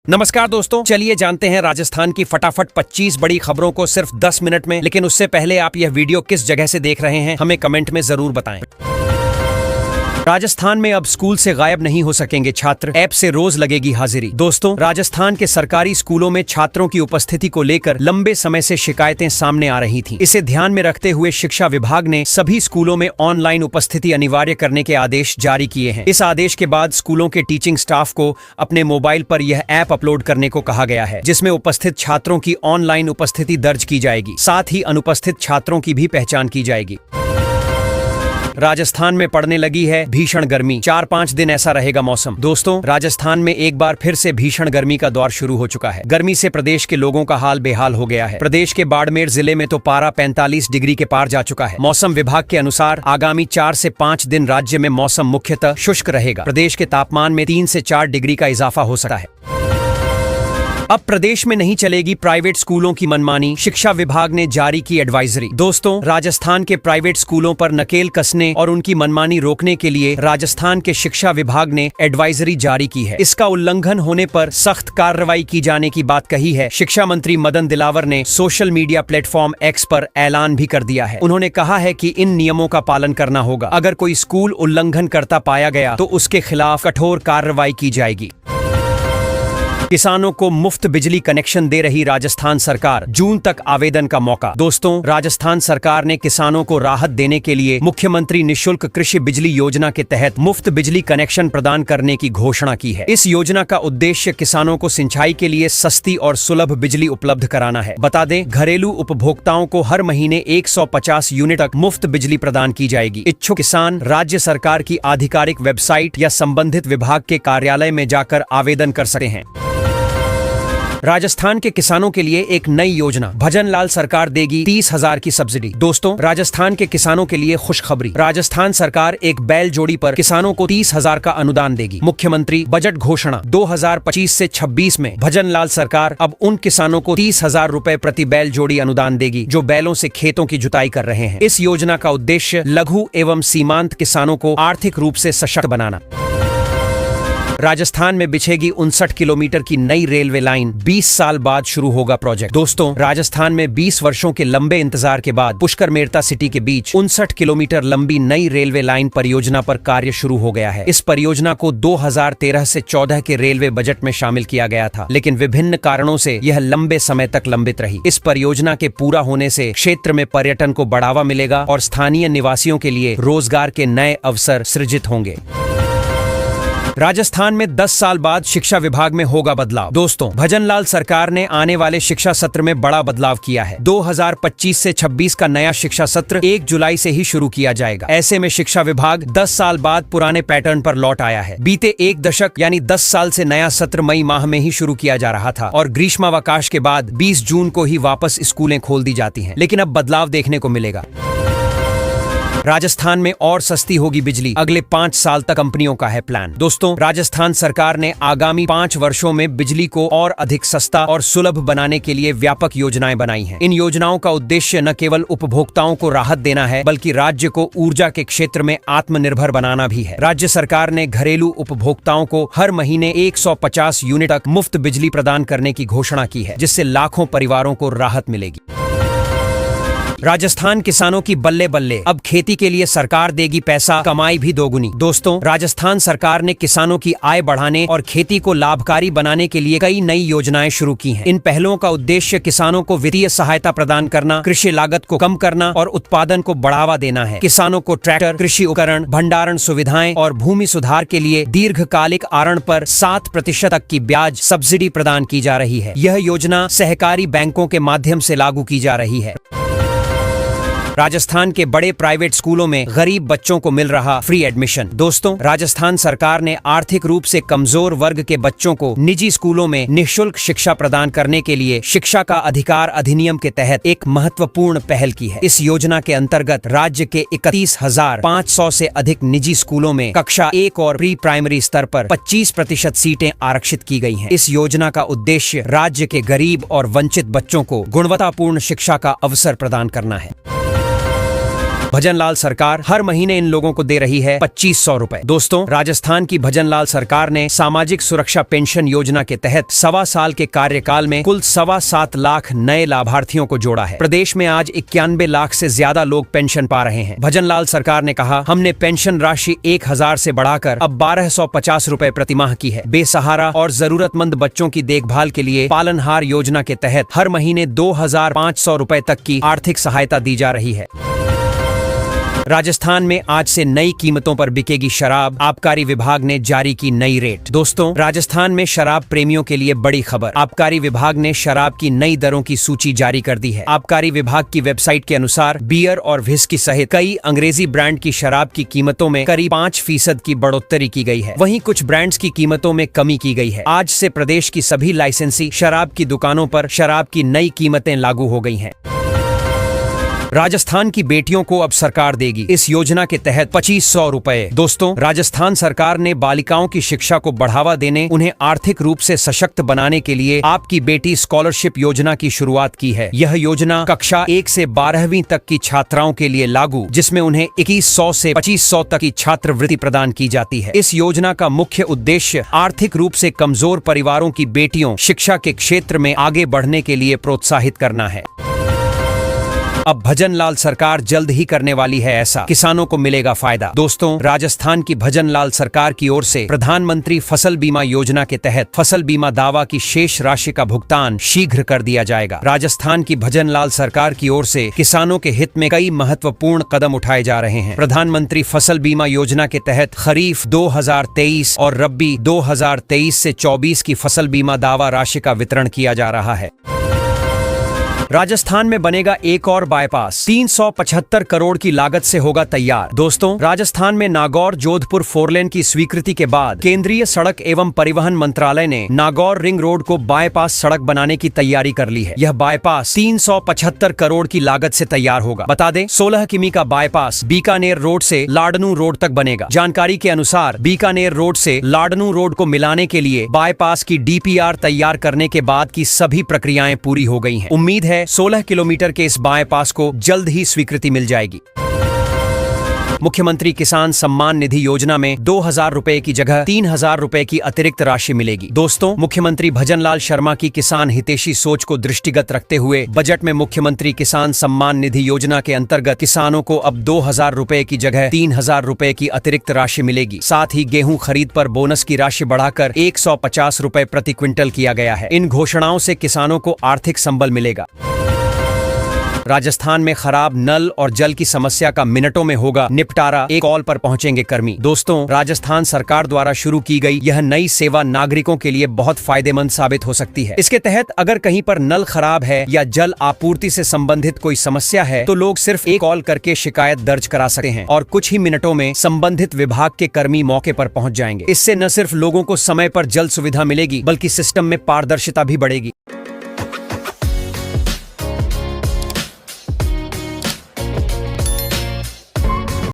नमस्कार दोस्तों, चलिए जानते हैं राजस्थान की फटाफट 25 बड़ी खबरों को सिर्फ 10 मिनट में। लेकिन उससे पहले आप यह वीडियो किस जगह से देख रहे हैं हमें कमेंट में जरूर बताएं। राजस्थान में अब स्कूल से गायब नहीं हो सकेंगे छात्र, ऐप से रोज लगेगी हाजिरी। दोस्तों, राजस्थान के सरकारी स्कूलों में छात्रों की उपस्थिति को लेकर लंबे समय से शिकायतें सामने आ रही थीं। इसे ध्यान में रखते हुए शिक्षा विभाग ने सभी स्कूलों में ऑनलाइन उपस्थिति अनिवार्य करने के आदेश जारी किए हैं। इस आदेश के बाद स्कूलों के टीचिंग स्टाफ को अपने मोबाइल पर यह ऐप अपलोड करने को कहा गया है, जिसमें उपस्थित छात्रों की ऑनलाइन उपस्थिति दर्ज की जाएगी। साथ ही अनुपस्थित छात्रों की भी पहचान की जाएगी। राजस्थान में पड़ने लगी है भीषण गर्मी। 4-5 दिन ऐसा रहेगा मौसम। दोस्तों, राजस्थान में एक बार फिर से भीषण गर्मी का दौर शुरू हो चुका है। गर्मी से प्रदेश के लोगों का हाल बेहाल हो गया है। प्रदेश के बाड़मेर जिले में तो पारा 45 डिग्री के पार जा चुका है। मौसम विभाग के अनुसार आगामी 4 से 5 दिन राज्य में मौसम मुख्यतः शुष्क रहेगा। प्रदेश के तापमान में 3 से 4 डिग्री का इजाफा हो सकता है। अब प्रदेश में नहीं चलेगी प्राइवेट स्कूलों की मनमानी, शिक्षा विभाग ने जारी की एडवाइजरी। दोस्तों, राजस्थान के प्राइवेट स्कूलों पर नकेल कसने और उनकी मनमानी रोकने के लिए राजस्थान के शिक्षा विभाग ने एडवाइजरी जारी की है। इसका उल्लंघन होने पर सख्त कार्रवाई की जाने की बात कही है। शिक्षा मंत्री मदन दिलावर ने सोशल मीडिया प्लेटफॉर्म एक्स पर ऐलान भी कर दिया है। उन्होंने कहा है कि इन नियमों का पालन करना होगा। अगर कोई स्कूल उल्लंघन करता पाया गया तो उसके खिलाफ कठोर कार्रवाई की जाएगी। किसानों को मुफ्त बिजली कनेक्शन दे रही राजस्थान सरकार, जून तक आवेदन का मौका। दोस्तों, राजस्थान सरकार ने किसानों को राहत देने के लिए मुख्यमंत्री निःशुल्क कृषि बिजली योजना के तहत मुफ्त बिजली कनेक्शन प्रदान करने की घोषणा की है। इस योजना का उद्देश्य किसानों को सिंचाई के लिए सस्ती और सुलभ बिजली उपलब्ध कराना है। बता दें, घरेलू उपभोक्ताओं को हर महीने 150 यूनिट तक मुफ्त बिजली प्रदान की जाएगी। इच्छुक किसान राज्य सरकार की आधिकारिक वेबसाइट या संबंधित विभाग के कार्यालय में जाकर आवेदन कर सकते हैं। राजस्थान के किसानों के लिए एक नई योजना, भजनलाल सरकार देगी 30,000 की सब्सिडी। दोस्तों, राजस्थान के किसानों के लिए खुशखबरी। राजस्थान सरकार एक बैल जोड़ी पर किसानों को 30,000 का अनुदान देगी। मुख्यमंत्री बजट घोषणा 2025 से 26 में भजनलाल सरकार अब उन किसानों को 30,000 रुपए प्रति बैल जोड़ी अनुदान देगी जो बैलों से खेतों की जुताई कर रहे हैं। इस योजना का उद्देश्य लघु एवं सीमांत किसानों को आर्थिक रूप से सशक्त बनाना। राजस्थान में बिछेगी 59 किलोमीटर की नई रेलवे लाइन, 20 साल बाद शुरू होगा प्रोजेक्ट। दोस्तों, राजस्थान में 20 वर्षों के लंबे इंतजार के बाद पुष्कर मेरता सिटी के बीच 59 किलोमीटर लंबी नई रेलवे लाइन परियोजना पर कार्य शुरू हो गया है। इस परियोजना को 2013 से 14 के रेलवे बजट में शामिल किया गया था, लेकिन विभिन्न कारणों से यह लंबे समय तक लंबित रही। इस परियोजना के पूरा होने से क्षेत्र में पर्यटन को बढ़ावा मिलेगा और स्थानीय निवासियों के लिए रोजगार के नए अवसर सृजित होंगे। राजस्थान में 10 साल बाद शिक्षा विभाग में होगा बदलाव। दोस्तों, भजनलाल सरकार ने आने वाले शिक्षा सत्र में बड़ा बदलाव किया है। 2025 से 26 का नया शिक्षा सत्र 1 जुलाई से ही शुरू किया जाएगा। ऐसे में शिक्षा विभाग 10 साल बाद पुराने पैटर्न पर लौट आया है। बीते 1 दशक यानी 10 साल से नया सत्र मई माह में ही शुरू किया जा रहा था और ग्रीष्मावकाश के बाद 20 जून को ही वापस स्कूलें खोल दी जाती हैं। लेकिन अब बदलाव देखने को मिलेगा। राजस्थान में और सस्ती होगी बिजली, अगले 5 साल तक कंपनियों का है प्लान। दोस्तों, राजस्थान सरकार ने आगामी 5 वर्षों में बिजली को और अधिक सस्ता और सुलभ बनाने के लिए व्यापक योजनाएं बनाई हैं। इन योजनाओं का उद्देश्य न केवल उपभोक्ताओं को राहत देना है, बल्कि राज्य को ऊर्जा के क्षेत्र में आत्मनिर्भर बनाना भी है। राज्य सरकार ने घरेलू उपभोक्ताओं को हर महीने 150 यूनिट तक मुफ्त बिजली प्रदान करने की घोषणा की है, जिससे लाखों परिवारों को राहत मिलेगी। राजस्थान किसानों की बल्ले बल्ले, अब खेती के लिए सरकार देगी पैसा, कमाई भी दोगुनी। दोस्तों, राजस्थान सरकार ने किसानों की आय बढ़ाने और खेती को लाभकारी बनाने के लिए कई नई योजनाएं शुरू की हैं। इन पहलों का उद्देश्य किसानों को वित्तीय सहायता प्रदान करना, कृषि लागत को कम करना और उत्पादन को बढ़ावा देना है। किसानों को ट्रैक्टर, कृषि उपकरण, भंडारण सुविधाएं और भूमि सुधार के लिए दीर्घकालिक आरण पर 7% तक की ब्याज सब्सिडी प्रदान की जा रही है। यह योजना सहकारी बैंकों के माध्यम से लागू की जा रही है। राजस्थान के बड़े प्राइवेट स्कूलों में गरीब बच्चों को मिल रहा फ्री एडमिशन। दोस्तों, राजस्थान सरकार ने आर्थिक रूप से कमजोर वर्ग के बच्चों को निजी स्कूलों में निःशुल्क शिक्षा प्रदान करने के लिए शिक्षा का अधिकार अधिनियम के तहत एक महत्वपूर्ण पहल की है। इस योजना के अंतर्गत राज्य के 31,500 से अधिक निजी स्कूलों में कक्षा 1 और प्री प्राइमरी स्तर पर 25% सीटें आरक्षित की गई हैं। इस योजना का उद्देश्य राज्य के गरीब और वंचित बच्चों को गुणवत्तापूर्ण शिक्षा का अवसर प्रदान करना है। भजनलाल सरकार हर महीने इन लोगों को दे रही है 2500 रुपए। दोस्तों, राजस्थान की भजनलाल सरकार ने सामाजिक सुरक्षा पेंशन योजना के तहत 1.25 साल के कार्यकाल में कुल 7.25 लाख नए लाभार्थियों को जोड़ा है। प्रदेश में आज 91 लाख से ज्यादा लोग पेंशन पा रहे हैं। भजनलाल सरकार ने कहा, हमने पेंशन राशि 1000 से बढ़ाकर अब 1250 रुपए प्रतिमाह की है। बेसहारा और जरूरतमंद बच्चों की देखभाल के लिए पालनहार योजना के तहत हर महीने 2500 रुपए तक की आर्थिक सहायता दी जा रही है। राजस्थान में आज से नई कीमतों पर बिकेगी शराब, आबकारी विभाग ने जारी की नई रेट। दोस्तों, राजस्थान में शराब प्रेमियों के लिए बड़ी खबर। आबकारी विभाग ने शराब की नई दरों की सूची जारी कर दी है। आबकारी विभाग की वेबसाइट के अनुसार बियर और व्हिस्की सहित कई अंग्रेजी ब्रांड की शराब की कीमतों में करीब 5% की बढ़ोतरी की गई है। वहीं कुछ ब्रांड्स की कीमतों में कमी की गई है। आज से प्रदेश की सभी लाइसेंसी शराब की दुकानों पर शराब की नई कीमतें लागू हो गई हैं। राजस्थान की बेटियों को अब सरकार देगी इस योजना के तहत 2500 रुपए। दोस्तों, राजस्थान सरकार ने बालिकाओं की शिक्षा को बढ़ावा देने, उन्हें आर्थिक रूप से सशक्त बनाने के लिए आपकी बेटी स्कॉलरशिप योजना की शुरुआत की है। यह योजना कक्षा 1 से 12वीं तक की छात्राओं के लिए लागू, जिसमें उन्हें 2100 से 2500 तक की छात्रवृत्ति प्रदान की जाती है। इस योजना का मुख्य उद्देश्य आर्थिक रूप से कमजोर परिवारों की बेटियों शिक्षा के क्षेत्र में आगे बढ़ने के लिए प्रोत्साहित करना है। अब भजनलाल सरकार जल्द ही करने वाली है ऐसा, किसानों को मिलेगा फायदा। दोस्तों, राजस्थान की भजनलाल सरकार की ओर से प्रधानमंत्री फसल बीमा योजना के तहत फसल बीमा दावा की शेष राशि का भुगतान शीघ्र कर दिया जाएगा। राजस्थान की भजनलाल सरकार की ओर से किसानों के हित में कई महत्वपूर्ण कदम उठाए जा रहे हैं। प्रधानमंत्री फसल बीमा योजना के तहत खरीफ 2023 और रब्बी 2023 से 24 की फसल बीमा दावा राशि का वितरण किया जा रहा है। राजस्थान में बनेगा एक और बाईपास, 375 करोड़ की लागत से होगा तैयार। दोस्तों, राजस्थान में नागौर जोधपुर 4 लेन की स्वीकृति के बाद केंद्रीय सड़क एवं परिवहन मंत्रालय ने नागौर रिंग रोड को बाईपास सड़क बनाने की तैयारी कर ली है। यह बाईपास 375 करोड़ की लागत से तैयार होगा। बता दें, 16 किमी का बाईपास बीकानेर रोड से लाडनू रोड तक बनेगा। जानकारी के अनुसार बीकानेर रोड से लाडनू रोड को मिलाने के लिए बाईपास की DPR तैयार करने के बाद की सभी प्रक्रियाएं पूरी हो गई हैं। उम्मीद है 16 किलोमीटर के इस बाईपास को जल्द ही स्वीकृति मिल जाएगी। मुख्यमंत्री किसान सम्मान निधि योजना में 2000 रुपए की जगह 3000 रुपए की अतिरिक्त राशि मिलेगी। दोस्तों, मुख्यमंत्री भजनलाल शर्मा की किसान हितैषी सोच को दृष्टिगत रखते हुए बजट में मुख्यमंत्री किसान सम्मान निधि योजना के अंतर्गत किसानों को अब 2000 रुपए की जगह 3000 रुपए की अतिरिक्त राशि मिलेगी। साथ ही गेहूं खरीद पर बोनस की राशि बढ़ाकर 150 रुपए प्रति क्विंटल किया गया है। इन घोषणाओं से किसानों को आर्थिक संबल मिलेगा। राजस्थान में खराब नल और जल की समस्या का मिनटों में होगा निपटारा, एक कॉल पर पहुंचेंगे कर्मी। दोस्तों, राजस्थान सरकार द्वारा शुरू की गई यह नई सेवा नागरिकों के लिए बहुत फायदेमंद साबित हो सकती है। इसके तहत अगर कहीं पर नल खराब है या जल आपूर्ति से संबंधित कोई समस्या है तो लोग सिर्फ एक कॉल करके शिकायत दर्ज करा सकते हैं और कुछ ही मिनटों में संबंधित विभाग के कर्मी मौके पर पहुंच जाएंगे। इससे न सिर्फ लोगों को समय पर जल सुविधा मिलेगी बल्कि सिस्टम में पारदर्शिता भी बढ़ेगी।